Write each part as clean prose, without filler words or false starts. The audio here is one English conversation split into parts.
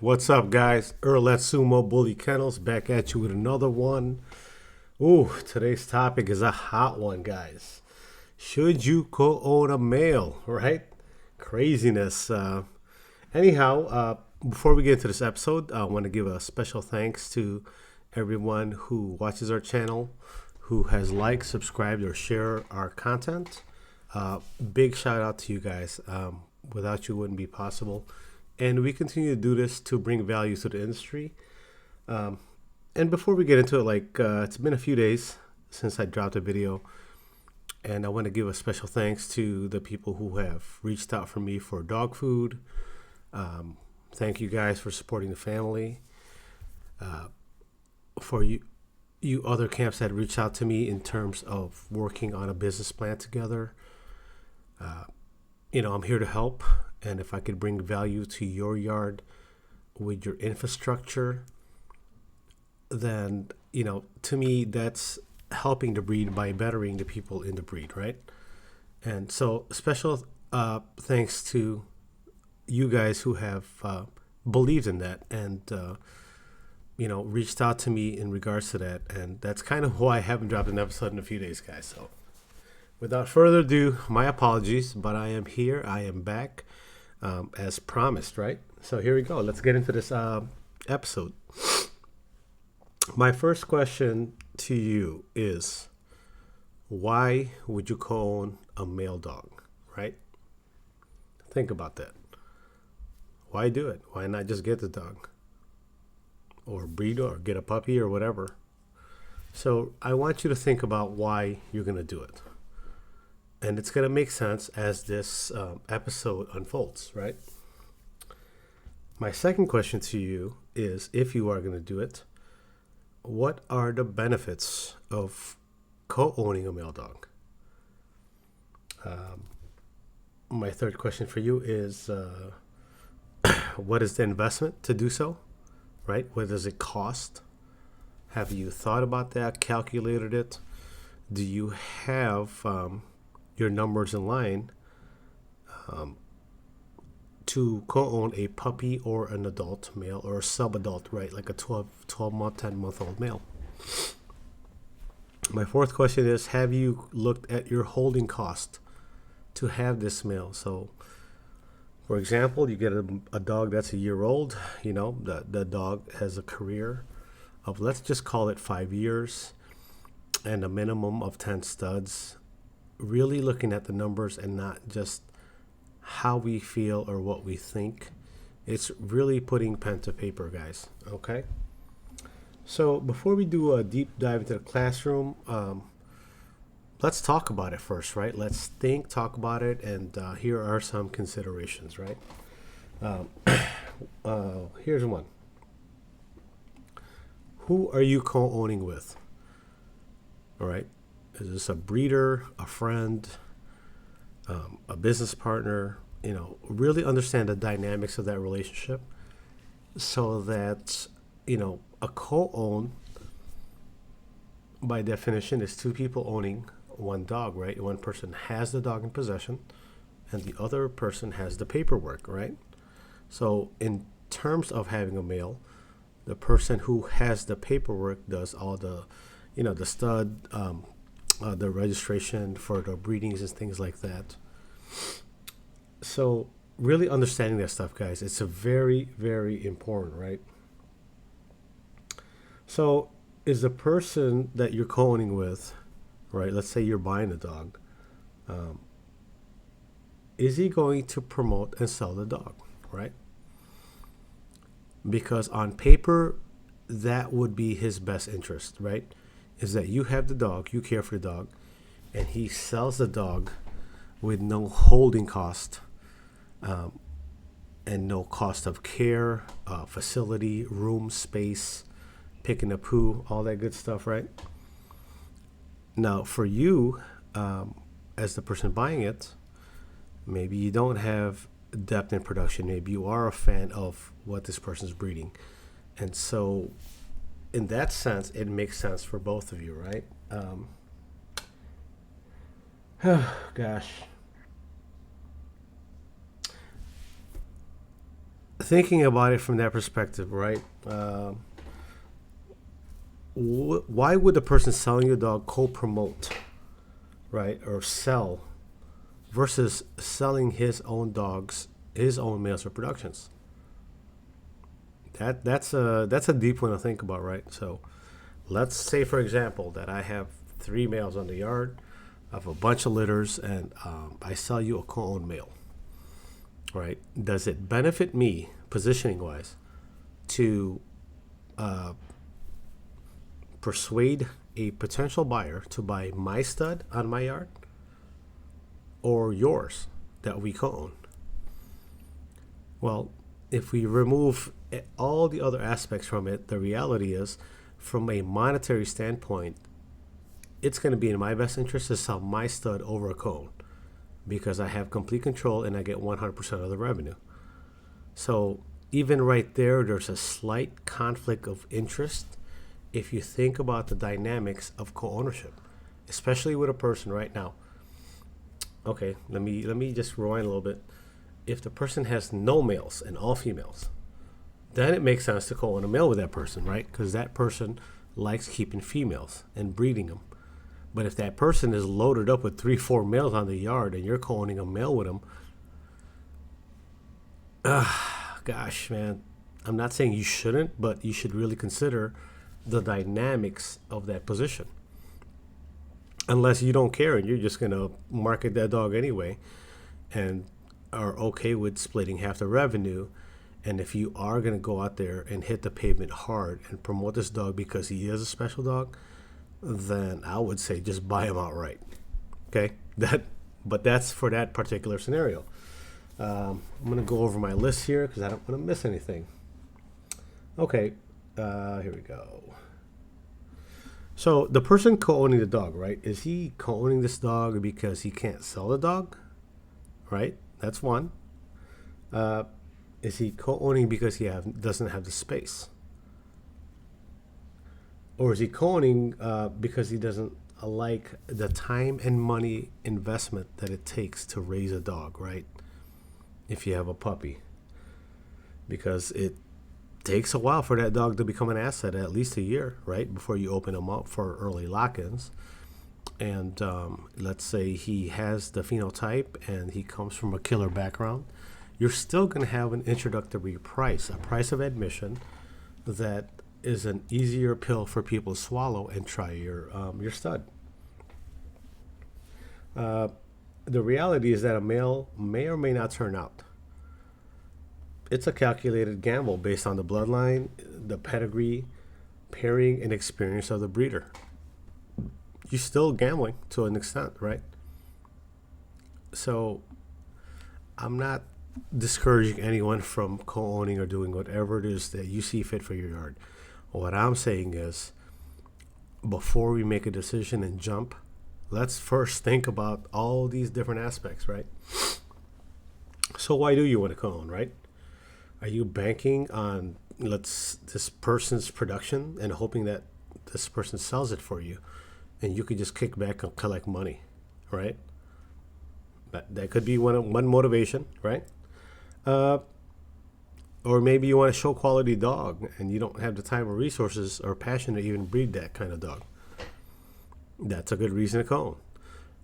What's up, guys? Let's Sumo Bully Kennels back at you with another one. Ooh, today's topic is a hot one, guys. Should you co-own a male, right? Craziness. Before we get into this episode, I want to give a special thanks to everyone who watches our channel, who has liked, subscribed, or shared our content. Big shout out to you guys. Without you, it wouldn't be possible. And we continue to do this to bring value to the industry. And before we get into it, it's been a few days since I dropped a video, and I want to give a special thanks to the people who have reached out for me for dog food. Thank you guys for supporting the family. For you other camps that reached out to me in terms of working on a business plan together. I'm here to help, and if I could bring value to your yard with your infrastructure, then to me that's helping the breed by bettering the people in the breed, right? And so special thanks to you guys who have believed in that and reached out to me in regards to that, and that's kind of why I haven't dropped an episode in a few days, guys. So without further ado, my apologies, but I am here. I am back, as promised, right? So here we go. Let's get into this episode. My first question to you is, why would you co-own a male dog, right? Think about that. Why do it? Why not just get the dog? Or breed or get a puppy or whatever. So I want you to think about why you're going to do it. And it's going to make sense as this episode unfolds, right? My second question to you is, if you are going to do it, what are the benefits of co-owning a male dog? My third question for you is, what is the investment to do so, right? What does it cost? Have you thought about that, calculated it? Do you have your numbers in line to co-own a puppy or an adult male or a sub-adult, right? Like a 12-month, 10-month-old male. My fourth question is, have you looked at your holding cost to have this male? So, for example, you get a dog that's a year old, the dog has a career of, let's just call it 5 years and a minimum of 10 studs. Really looking at the numbers and not just how we feel or what we think. It's really putting pen to paper, guys. Okay? So before we do a deep dive into the classroom, let's talk about it first, right? Let's talk about it, and here are some considerations, right? Here's one. Who are you co-owning with? All right? Is this a breeder, a friend, a business partner? Really understand the dynamics of that relationship so that, a co-own, by definition, is two people owning one dog, right? One person has the dog in possession and the other person has the paperwork, right? So in terms of having a male, the person who has the paperwork does all the, the stud, the registration for the breedings and things like that. So really understanding that stuff, guys, it's a very, very important, right? So is the person that you're co-owning with, right? Let's say you're buying a dog. Is he going to promote and sell the dog, right? Because on paper, that would be his best interest, right? Is that you have the dog, you care for the dog, and he sells the dog with no holding cost and no cost of care, facility, room, space, picking up poo, all that good stuff, right? Now, for you, as the person buying it, maybe you don't have depth in production. Maybe you are a fan of what this person's breeding. And so in that sense, it makes sense for both of you, right? Gosh. thinking about it from that perspective, right? Why would the person selling your dog co-promote, right, or sell versus selling his own dogs, his own males or productions? That's a deep one to think about, right? So let's say, for example, that I have 3 males on the yard, I have a bunch of litters, and I sell you a co-owned male, right? Does it benefit me, positioning wise, to persuade a potential buyer to buy my stud on my yard or yours that we co-own? Well, if we remove all the other aspects from it, the reality is, from a monetary standpoint, it's going to be in my best interest to sell my stud over a co-own, because I have complete control and I get 100% of the revenue. So even right there, there's a slight conflict of interest if you think about the dynamics of co-ownership, especially with a person right now. Okay, let me just rewind a little bit. If the person has no males and all females, then it makes sense to co-own a male with that person, right? Because that person likes keeping females and breeding them. But if that person is loaded up with 3-4 males on the yard and you're co-owning a male with them, gosh, man, I'm not saying you shouldn't, but you should really consider the dynamics of that position. Unless you don't care and you're just going to market that dog anyway and are okay with splitting half the revenue. And if you are going to go out there and hit the pavement hard and promote this dog because he is a special dog, then I would say just buy him outright. Okay? But that's for that particular scenario. I'm going to go over my list here because I don't want to miss anything. Okay, here we go. So the person co-owning the dog, right? Is he co-owning this dog because he can't sell the dog? Right? That's one. Is he co-owning because he doesn't have the space? Or is he co-owning because he doesn't like the time and money investment that it takes to raise a dog, right? If you have a puppy. Because it takes a while for that dog to become an asset, at least a year, right? Before you open him up for early lock-ins. And let's say he has the phenotype and he comes from a killer background. You're still going to have an introductory price, a price of admission that is an easier pill for people to swallow and try your stud. The reality is that a male may or may not turn out. It's a calculated gamble based on the bloodline, the pedigree, pairing, and experience of the breeder. You're still gambling to an extent, right? So I'm not discouraging anyone from co-owning or doing whatever it is that you see fit for your yard. What I'm saying is, before we make a decision and jump, let's first think about all these different aspects, right? So why do you want to co-own, right? Are you banking on this person's production and hoping that this person sells it for you and you could just kick back and collect money, right? That could be one motivation, right? Or maybe you want to show quality dog and you don't have the time or resources or passion to even breed that kind of dog. That's a good reason to co-own.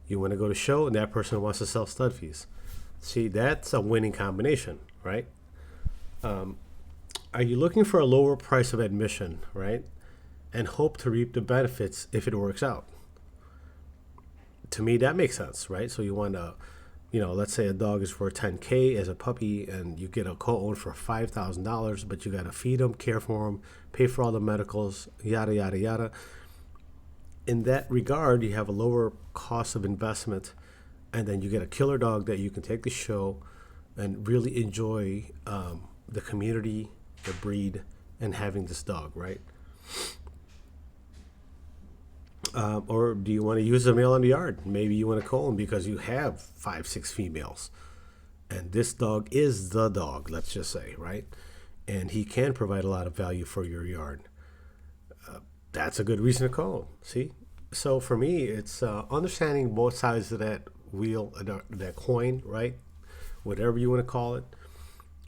You want to go to show and that person wants to sell stud fees. See, that's a winning combination, right? Are you looking for a lower price of admission, right? And hope to reap the benefits if it works out? To me, that makes sense, right? So you want to, let's say a dog is for $10K as a puppy and you get a co-own for $5,000, but you got to feed them, care for them, pay for all the medicals, yada, yada, yada. In that regard, you have a lower cost of investment, and then you get a killer dog that you can take to show and really enjoy the community, the breed, and having this dog, right? Or do you want to use a male in the yard? Maybe you want to co-own because you have 5-6 females. And this dog is the dog, let's just say, right? And he can provide a lot of value for your yard. That's a good reason to co-own, see? So for me, it's understanding both sides of that wheel, that coin, right? Whatever you want to call it.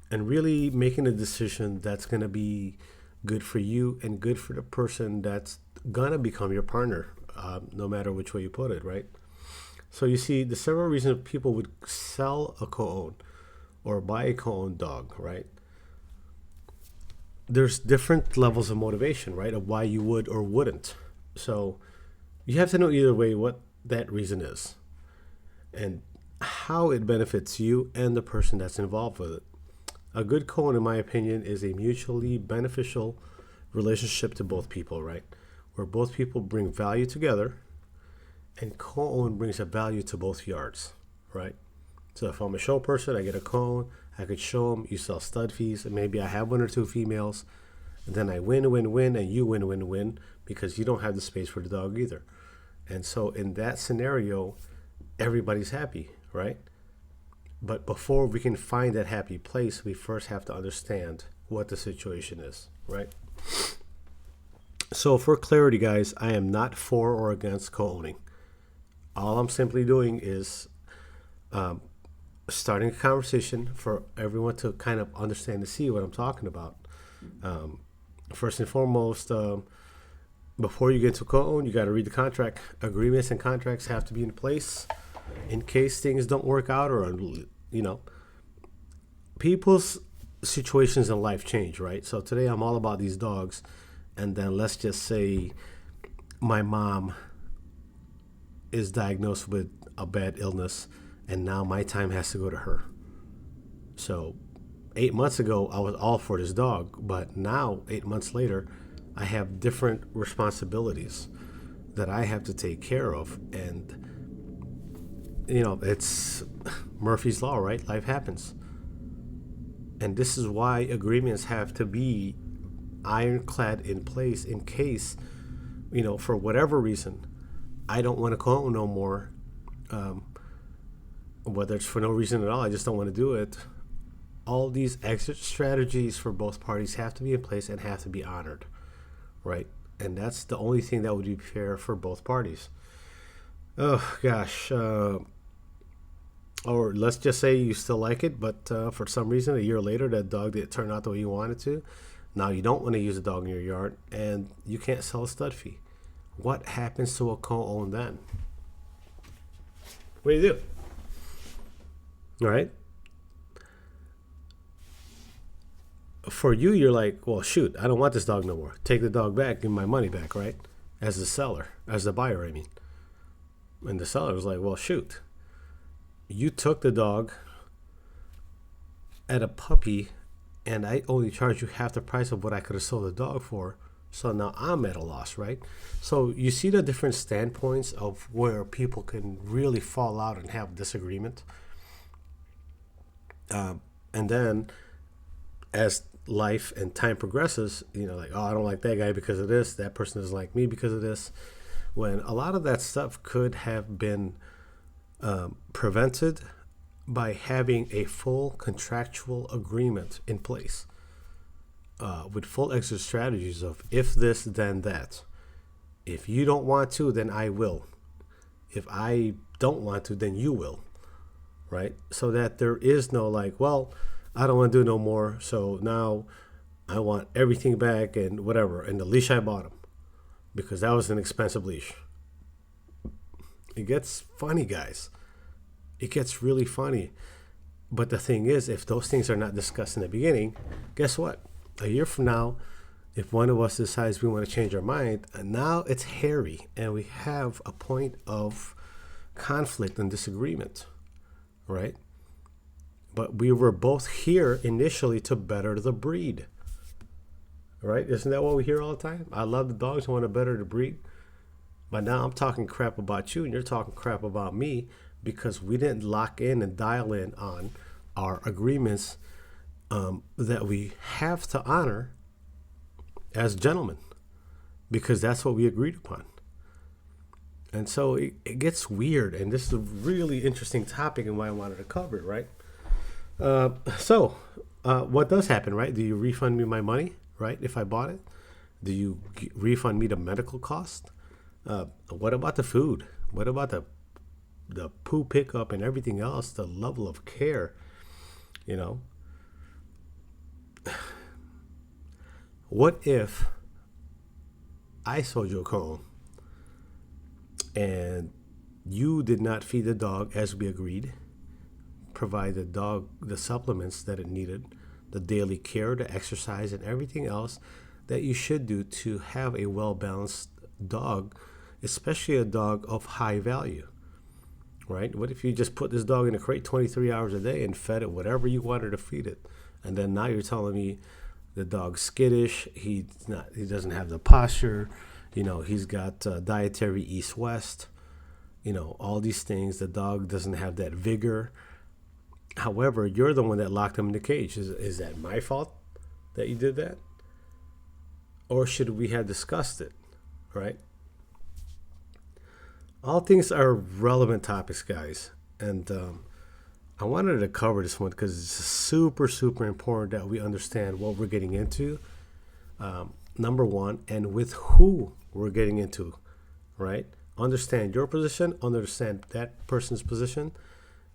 and really making a decision that's going to be good for you and good for the person that's going to become your partner, no matter which way you put it, right? So you see, the several reasons people would sell a co-own or buy a co-owned dog, right? There's different levels of motivation, right, of why you would or wouldn't. So you have to know either way what that reason is and how it benefits you and the person that's involved with it. A good co-own, in my opinion, is a mutually beneficial relationship to both people, right? Where both people bring value together, and co-own brings a value to both yards, right? So if I'm a show person, I get a co-own, I could show them, you sell stud fees, and maybe I have one or two females, and then I win, and you win, because you don't have the space for the dog either. And so in that scenario, everybody's happy, right? But before we can find that happy place, we first have to understand what the situation is, right? So for clarity, guys, I am not for or against co-owning. All I'm simply doing is starting a conversation for everyone to kind of understand and see what I'm talking about. First and foremost, before you get to co-own, you got to read the contract. Agreements and contracts have to be in place in case things don't work out, or, you know, people's situations in life change, right? So today I'm all about these dogs, and then let's just say my mom is diagnosed with a bad illness, and now my time has to go to her. So 8 months ago, I was all for this dog, but now 8 months later, I have different responsibilities that I have to take care of. And, you know, it's Murphy's Law, right? Life happens. And this is why agreements have to be ironclad in place in case, you know, for whatever reason, I don't want to co-own no more. Whether it's for no reason at all, I just don't want to do it. All these exit strategies for both parties have to be in place and have to be honored, right? And that's the only thing that would be fair for both parties. Oh, gosh. Or let's just say you still like it, but for some reason, a year later, that dog didn't turn out the way you wanted to. Now you don't want to use a dog in your yard, and you can't sell a stud fee. What happens to a co-own then? What do you do? All right. For you, you're like, well, shoot, I don't want this dog no more. Take the dog back, give my money back, right? As the seller, as the buyer, I mean. And the seller was like, well, shoot, you took the dog at a puppy, and I only charged you half the price of what I could have sold the dog for. So now I'm at a loss, right? So you see the different standpoints of where people can really fall out and have disagreement. And then as life and time progresses, you know, like, oh, I don't like that guy because of this. That person doesn't like me because of this. When a lot of that stuff could have been prevented by having a full contractual agreement in place with full exit strategies of if this, then that. If you don't want to, then I will. If I don't want to, then you will. Right? So that there is no like, well, I don't want to do no more, so now I want everything back and whatever. And the leash I bought him because that was an expensive leash. It gets funny, guys. It gets really funny. But the thing is, if those things are not discussed in the beginning, guess what? A year from now, if one of us decides we want to change our mind, now it's hairy and we have a point of conflict and disagreement, right? But we were both here initially to better the breed, right? Isn't that what we hear all the time? I love the dogs, I want to better the breed. But now I'm talking crap about you and you're talking crap about me because we didn't lock in and dial in on our agreements that we have to honor as gentlemen, because that's what we agreed upon. And so it gets weird, and this is a really interesting topic and why I wanted to cover it, right? So what does happen, right? Do you refund me my money, right, if I bought it? Do you refund me the medical cost? What about the food? What about the poo pickup and everything else, the level of care, you know? What if I sold you a co-own and you did not feed the dog as we agreed, provide the dog the supplements that it needed, the daily care, the exercise, and everything else that you should do to have a well-balanced dog, especially a dog of high value, right? What if you just put this dog in a crate 23 hours a day and fed it whatever you wanted to feed it? And then now you're telling me the dog's skittish, he doesn't have the posture, he's got dietary east-west, all these things. The dog doesn't have that vigor. However, you're the one that locked him in the cage. Is that my fault that you did that? Or should we have discussed it, right? All things are relevant topics, guys. And I wanted to cover this one because it's super, super important that we understand what we're getting into, number one, and with who we're getting into, right? Understand your position, understand that person's position.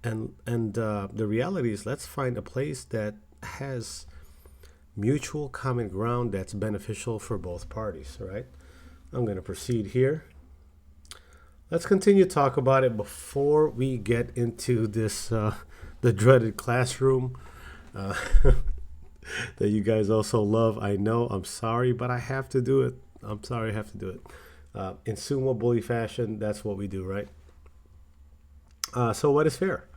And the reality is, let's find a place that has mutual common ground that's beneficial for both parties, right? I'm going to proceed here. Let's continue to talk about it before we get into this, the dreaded classroom that you guys also love. I know, I'm sorry, but I have to do it. I'm sorry, I have to do it. In sumo bully fashion, that's what we do, right? So what is fair?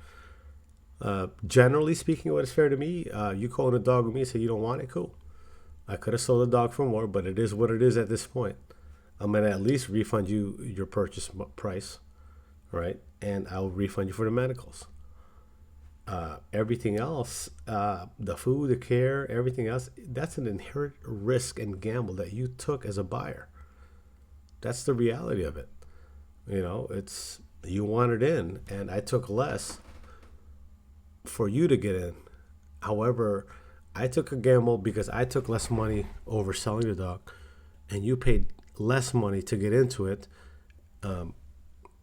Generally speaking, what is fair to me, you call a dog with me and say you don't want it, cool. I could have sold the dog for more, but it is what it is at this point. I'm going to at least refund you your purchase price, right? And I'll refund you for the medicals. Everything else, the food, the care, everything else, that's an inherent risk and gamble that you took as a buyer. That's the reality of it. It's, you wanted in, and I took less for you to get in. However, I took a gamble because I took less money over selling the dog, and you paid less money to get into it,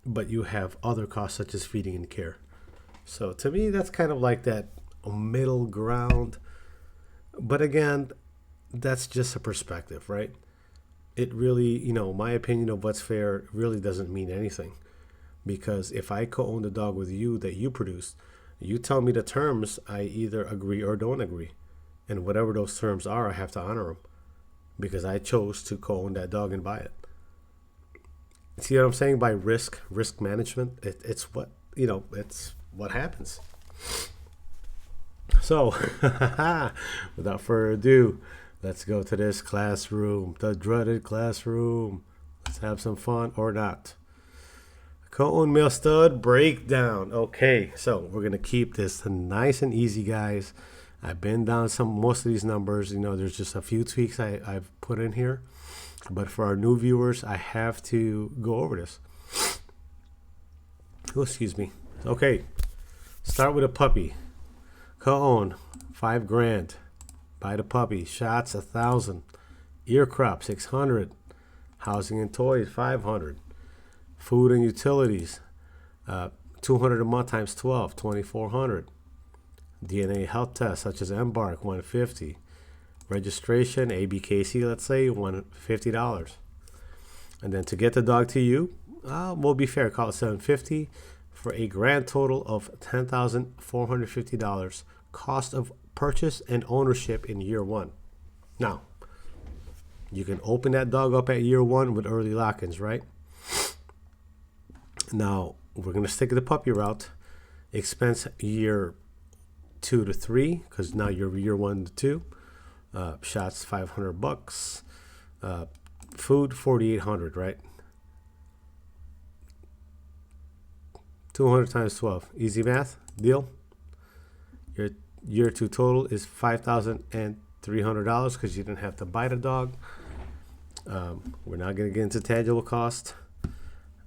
but you have other costs such as feeding and care. So to me, that's kind of like that middle ground. But again, that's just a perspective, right? It really, my opinion of what's fair really doesn't mean anything, because if I co-own the dog with you that you produced, you tell me the terms, I either agree or don't agree. And whatever those terms are, I have to honor them because I chose to co-own that dog and buy it. See what I'm saying by risk management? It's what, it's what happens. So, without further ado, let's go to this classroom, the dreaded classroom. Let's have some fun or not. Co-owned male stud breakdown. Okay, so we're gonna keep this nice and easy, guys. I've been down most of these numbers. There's just a few tweaks I've put in here, but for our new viewers, I have to go over this. Oh, excuse me. Okay, start with a puppy. Co-own, $5,000. Buy the puppy. Shots, 1,000. Ear crop, 600. Housing and toys, 500. Food and utilities, 200 a month times 12, 2,400. DNA health tests such as Embark, 150. Registration, ABKC, let's say, $150. And then to get the dog to you, we'll be fair, call it $750 for a grand total of $10,450 cost of purchase and ownership in year one. Now, you can open that dog up at year one with early lock-ins, right? Now, we're going to stick to the puppy route. Expense year 2 to 3, because now you're year 1 to 2. Shots, $500. Food, $4,800, right? 200 times 12. Easy math? Deal? Your year 2 total is $5,300 because you didn't have to buy the dog. We're not going to get into tangible cost.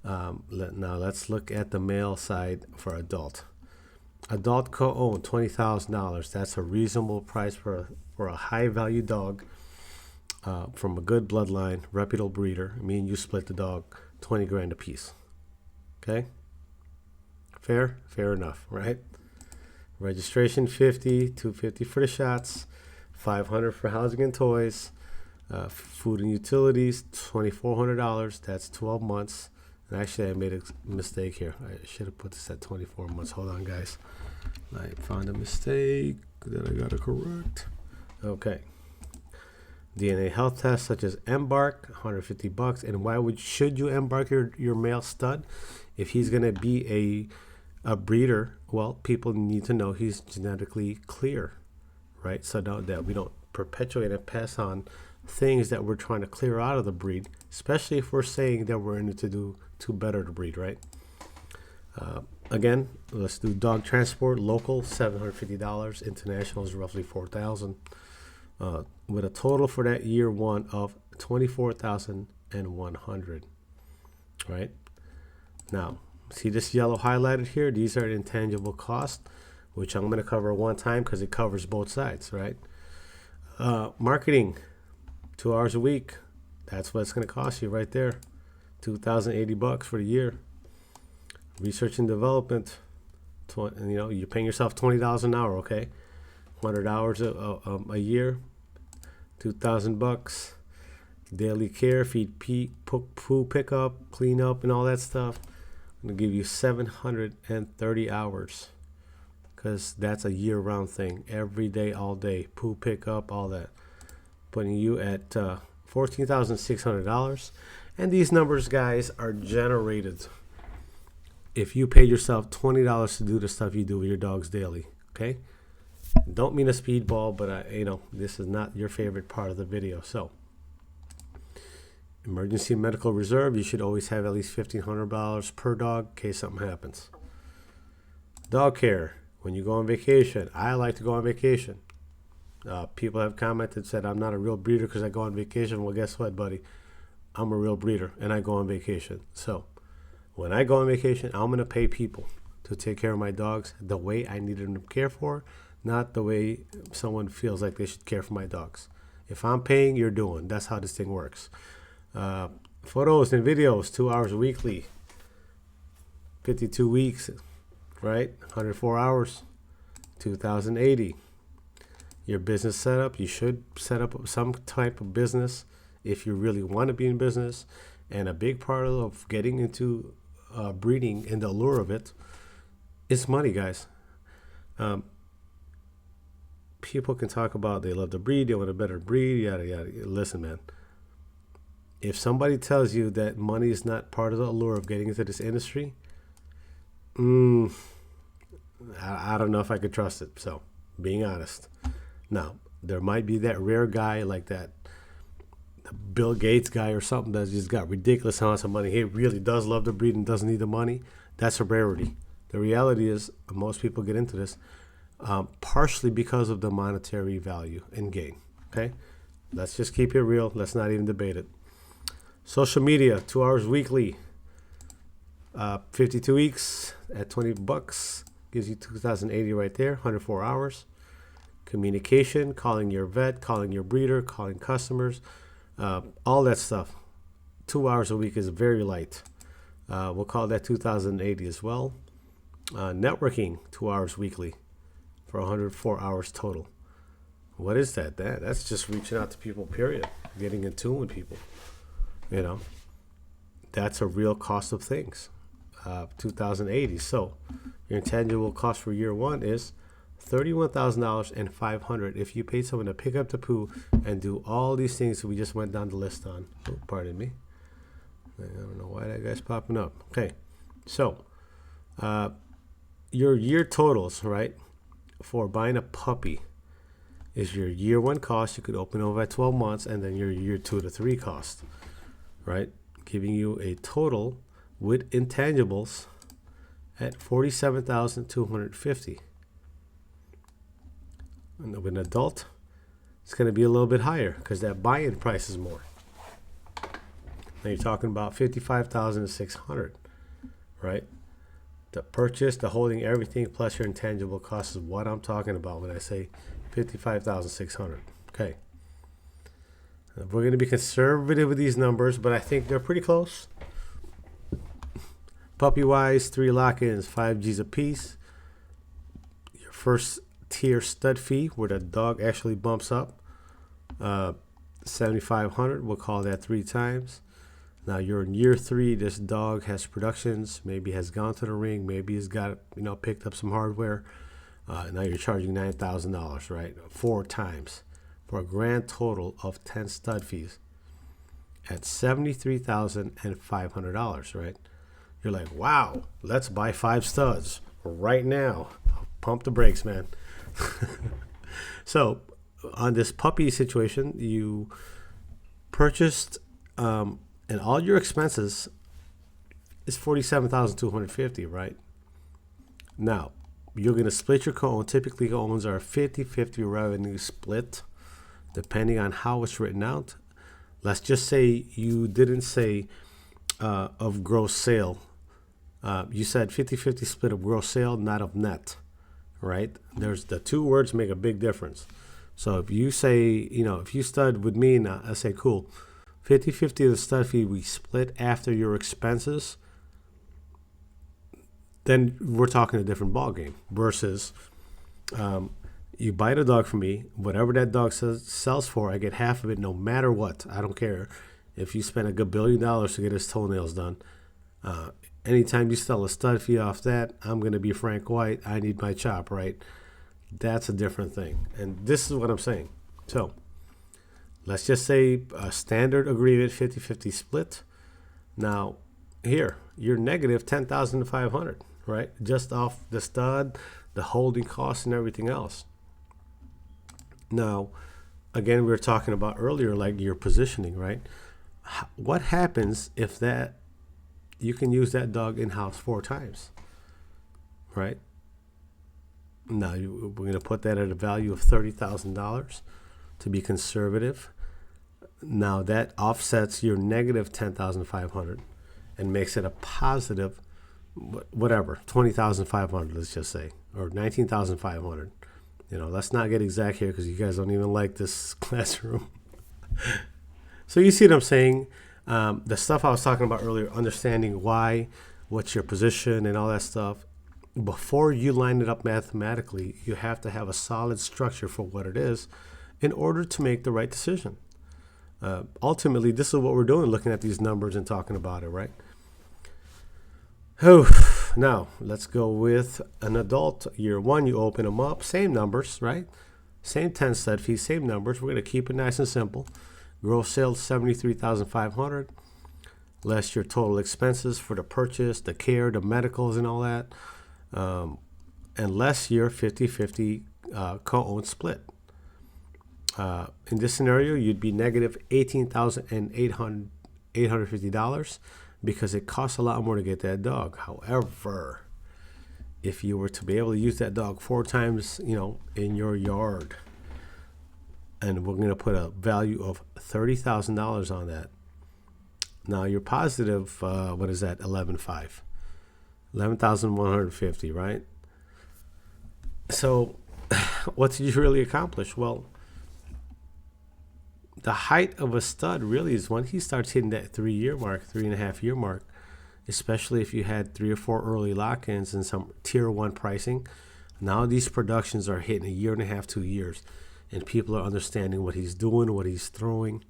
Now let's look at the male side for adult. Adult co-owned, $20,000. That's a reasonable price for a high value dog from a good bloodline, reputable breeder. Me and you split the dog, $20,000 a piece. Okay? Fair enough, right? Registration $50, $250 for the shots, $500 for housing and toys. Food and utilities, $2,400. That's 12 months. And actually, I made a mistake here. I should have put this at 24 months. Hold on, guys. I found a mistake that I got to correct. Okay. DNA health tests such as embark, $150. And why should you embark your male stud? If he's going to be a breeder, well, people need to know he's genetically clear, right? So that we don't perpetuate and pass on things that we're trying to clear out of the breed, especially if we're saying that we're in it to do to better the breed, right? Again, let's do dog transport. Local, $750. International is roughly $4,000. With a total for that year one of $24,100. Right now, see this yellow highlighted here? These are intangible costs, which I'm going to cover one time because it covers both sides, right? Marketing, 2 hours a week. That's what it's going to cost you right there. $2,080 for the year. Research and development, you're paying yourself $20 an hour, okay? 100 hours a year, $2,000. Daily care, feed, poo pickup, clean up, and all that stuff. I'm gonna give you 730 hours, because that's a year-round thing. Every day, all day, poo pickup, all that. Putting you at $14,600. And these numbers, guys, are generated if you pay yourself $20 to do the stuff you do with your dogs daily, okay? Don't mean a speedball, but this is not your favorite part of the video. So, emergency medical reserve, you should always have at least $1,500 per dog in case something happens. Dog care, when you go on vacation, I like to go on vacation. People have commented, said I'm not a real breeder because I go on vacation. Well, guess what, buddy? I'm a real breeder and I go on vacation. So, when I go on vacation, I'm going to pay people to take care of my dogs the way I need them to care for, not the way someone feels like they should care for my dogs. If I'm paying, you're doing. That's how this thing works. Photos and videos, 2 hours weekly, 52 weeks, right? 104 hours, 2,080. Your business setup, you should set up some type of business if you really want to be in business. And a big part of getting into breeding and the allure of it is money, guys. People can talk about they love the breed, they want a better breed, yada yada. Listen, man. If somebody tells you that money is not part of the allure of getting into this industry, I don't know if I could trust it. So, being honest. Now, there might be that rare guy like that Bill Gates guy or something that's just got ridiculous amounts of money. He really does love the breed and doesn't need the money. That's a rarity. The reality is most people get into this partially because of the monetary value and gain. Okay, let's just keep it real. Let's not even debate it. Social media, 2 hours weekly, 52 weeks at $20 gives you 2,080 right there, 104 hours. Communication, calling your vet, calling your breeder, calling customers, all that stuff. 2 hours a week is very light. We'll call that 2,080 as well. Networking, 2 hours weekly for 104 hours total. What is that? That's just reaching out to people, period. Getting in tune with people. That's a real cost of things. 2,080. So your intangible cost for year one is $31,000 and $500 if you paid someone to pick up the poo and do all these things we just went down the list on. Oh, pardon me. I don't know why that guy's popping up. Okay, so your year totals, right, for buying a puppy is your year one cost. You could open over at 12 months, and then your year 2 to 3 cost, right, giving you a total with intangibles at $47,250. And with an adult, it's going to be a little bit higher because that buy-in price is more. Now you're talking about $55,600, right? The purchase, the holding, everything plus your intangible cost is what I'm talking about when I say $55,600. Okay. We're going to be conservative with these numbers, but I think they're pretty close. Puppy-wise, 3 lock-ins, 5 G's a piece. Your first tier stud fee where the dog actually bumps up, $7,500. We'll call that 3 times. Now you're in year 3. This dog has productions. Maybe has gone to the ring. Maybe he's got picked up some hardware. Now you're charging $9,000, right? 4 times for a grand total of 10 stud fees at $73,500, right? You're like, wow, let's buy 5 studs right now. Pump the brakes, man. So on this puppy situation, you purchased, and all your expenses is $47,250, right? Now, you're going to split your co-own. Typically, co-owns are 50-50 revenue split, depending on how it's written out. Let's just say you didn't say of gross sale. You said 50-50 split of gross sale, not of net, right? There's the 2 words make a big difference. So if you say, if you stud with me, now I say, cool, 50-50 of the stud fee we split after your expenses, then we're talking a different ballgame versus you buy the dog from me, whatever that dog sells for, I get half of it no matter what. I don't care if you spend a good $1 billion to get his toenails done. Anytime you sell a stud fee off that, I'm going to be Frank White. I need my chop, right? That's a different thing. And this is what I'm saying. So let's just say a standard agreement 50-50 split. Now here, you're negative $10,500, right? Just off the stud, the holding costs and everything else. Now, again, we were talking about earlier, like your positioning, right? What happens if that you can use that dog in-house 4 times, right? Now, we're going to put that at a value of $30,000 to be conservative. Now, that offsets your negative $10,500 and makes it a positive, whatever, $20,500, let's just say, or $19,500. Let's not get exact here because you guys don't even like this classroom. So you see what I'm saying? The stuff I was talking about earlier, understanding why, what's your position and all that stuff. Before you line it up mathematically, you have to have a solid structure for what it is in order to make the right decision. Ultimately, this is what we're doing, looking at these numbers and talking about it, right? Now, let's go with an adult. Year 1, you open them up. Same numbers, right? Same 10 stud fees, same numbers. We're going to keep it nice and simple. Gross sales, $73,500. Less your total expenses for the purchase, the care, the medicals, and all that. And less your 50-50 co-owned split. In this scenario, you'd be negative $18,850 because it costs a lot more to get that dog. However, if you were to be able to use that dog 4 times, in your yard, and we're going to put a value of $30,000 on that. Now you're positive, what is that? 11,150, right? So what did you really accomplish? Well, the height of a stud really is when he starts hitting that 3-year mark, 3.5-year mark, especially if you had 3 or 4 early lock-ins and some tier 1 pricing. Now these productions are hitting 1.5 years, 2 years, and people are understanding what he's doing, what he's throwing,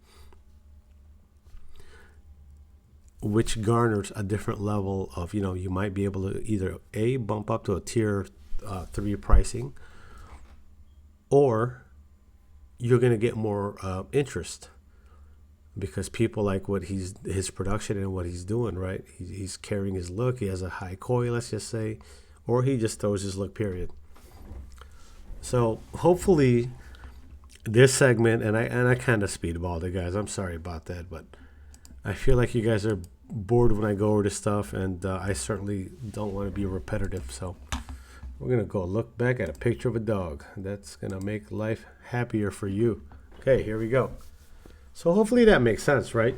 which garners a different level of, you might be able to either A, bump up to a tier 3 pricing, or you're going to get more interest because people like what his production and what he's doing, right? He's carrying his look. He has a high koi, let's just say, or he just throws his look, period. So hopefully this segment, and I kind of speedballed it, guys. I'm sorry about that, but I feel like you guys are bored when I go over this stuff, and I certainly don't want to be repetitive. So we're going to go look back at a picture of a dog. That's going to make life happier for you. Okay, here we go. So hopefully that makes sense, right?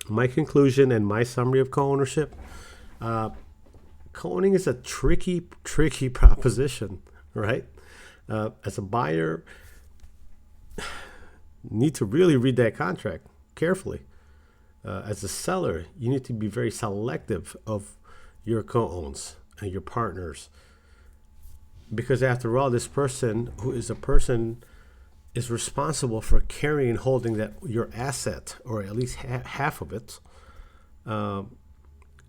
My conclusion and my summary of co-ownership. Co-owning is a tricky proposition, right? As a buyer, need to really read that contract carefully. As a seller, you need to be very selective of your co-owns and your partners, because after all, this person who is a person is responsible for carrying and holding that your asset, or at least half of it.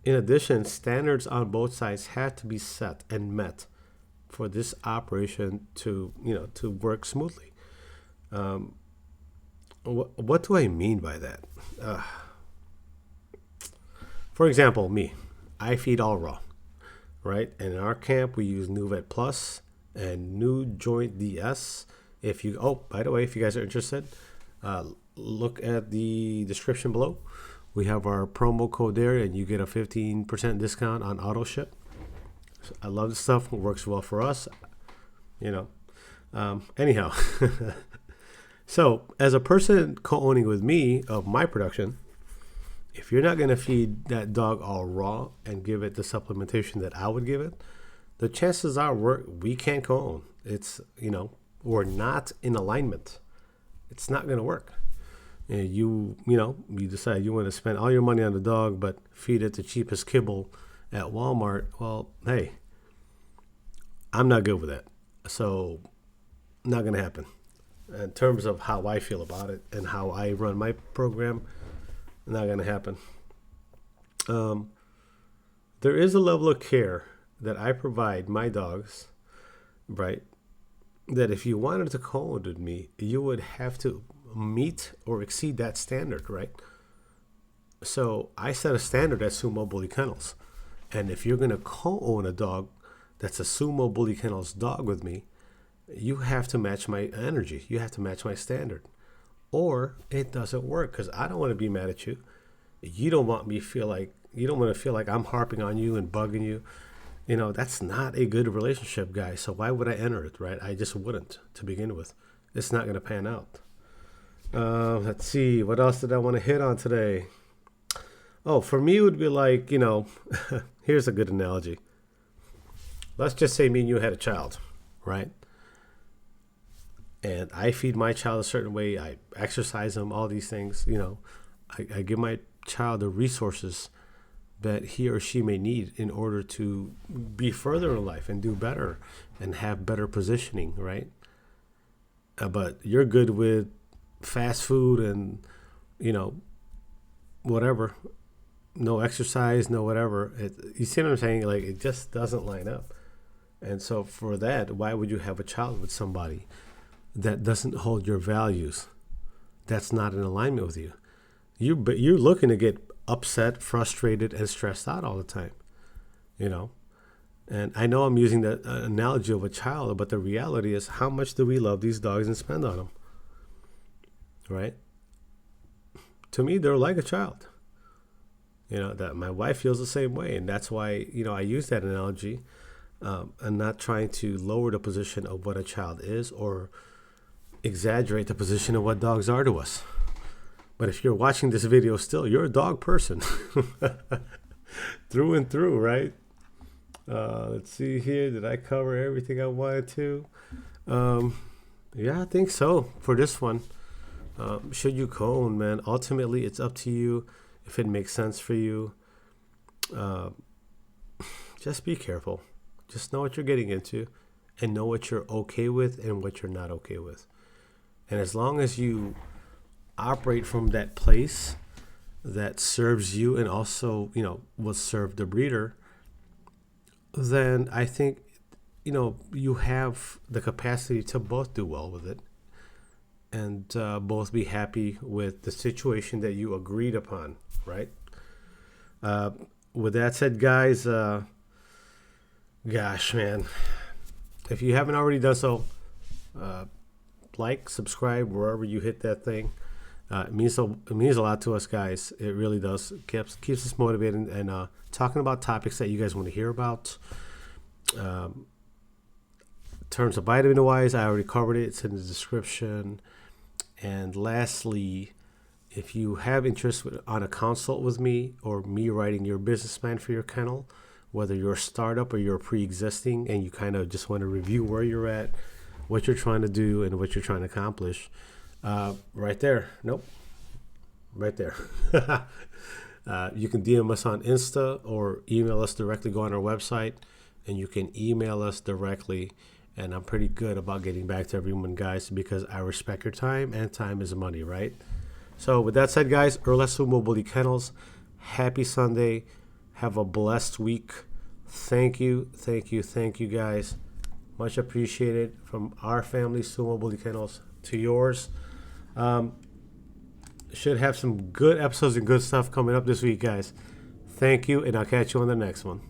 In addition, standards on both sides have to be set and met for this operation to work smoothly. What do I mean by that? For example, me, I feed all raw, right? And in our camp, we use Nuvet Plus and New Joint DS. By the way, if you guys are interested, look at the description below. We have our promo code there, and you get a 15% discount on auto ship. So I love this stuff. It works well for us. Anyhow, so as a person co-owning with me of my production, if you're not going to feed that dog all raw and give it the supplementation that I would give it, the chances are we can't co-own. It's, we're not in alignment. It's not going to work. And you decide you want to spend all your money on the dog, but feed it the cheapest kibble at Walmart. Well, hey, I'm not good with that. So not going to happen. In terms of how I feel about it and how I run my program, not going to happen. There is a level of care that I provide my dogs, right? That if you wanted to co-own with me, you would have to meet or exceed that standard, right? So I set a standard at Sumo Bully Kennels. And if you're going to co-own a dog that's a Sumo Bully Kennels dog with me, you have to match my energy. You have to match my standard. Or it doesn't work, because I don't want to be mad at you. You don't want to feel like I'm harping on you and bugging you. That's not a good relationship, guys. So why would I enter it, right? I just wouldn't to begin with. It's not going to pan out. Let's see. What else did I want to hit on today? Oh, for me, it would be like, here's a good analogy. Let's just say me and you had a child, right? And I feed my child a certain way. I exercise them, all these things. I give my child the resources that he or she may need in order to be further in life and do better and have better positioning, right? But you're good with fast food and, whatever. No exercise, no whatever. You see what I'm saying? Like, it just doesn't line up. And so for that, why would you have a child with somebody that doesn't hold your values, that's not in alignment with you? You're looking to get upset, frustrated, and stressed out all the time, And I know I'm using the analogy of a child, but the reality is, how much do we love these dogs and spend on them, right? To me, they're like a child. That my wife feels the same way, and that's why I use that analogy. I'm not trying to lower the position of what a child is or exaggerate the position of what dogs are to us. But if you're watching this video still, you're a dog person through and through, right? Let's see here. Did I cover everything I wanted to? Yeah, I think so for this one. Should you co-own, man? Ultimately, it's up to you if it makes sense for you. Just be careful. Just know what you're getting into and know what you're okay with and what you're not okay with. And as long as you operate from that place that serves you and also, will serve the breeder, then I think, you have the capacity to both do well with it and both be happy with the situation that you agreed upon, right? With that said, guys, gosh, man, if you haven't already done so, like, subscribe wherever you hit that thing. It means a lot to us, guys. It really does. Keeps us motivated and talking about topics that you guys want to hear about. In terms of vitamin wise, I already covered it. It's in the description. And lastly, if you have interest on a consult with me or me writing your business plan for your kennel, whether you're a startup or you're pre-existing and you kind of just want to review where you're at, what you're trying to do, and what you're trying to accomplish, right there. Nope. Right there. You can DM us on Insta or email us directly. Go on our website and you can email us directly And I'm pretty good about getting back to everyone, guys, because I respect your time, and time is money, right? So with that said, guys, Sumo Bully Kennels, happy Sunday. Have a blessed week. Thank you, guys. Much appreciated from our family, Sumo Bully Kennels, to yours. Should have some good episodes and good stuff coming up this week, guys. Thank you, and I'll catch you on the next one.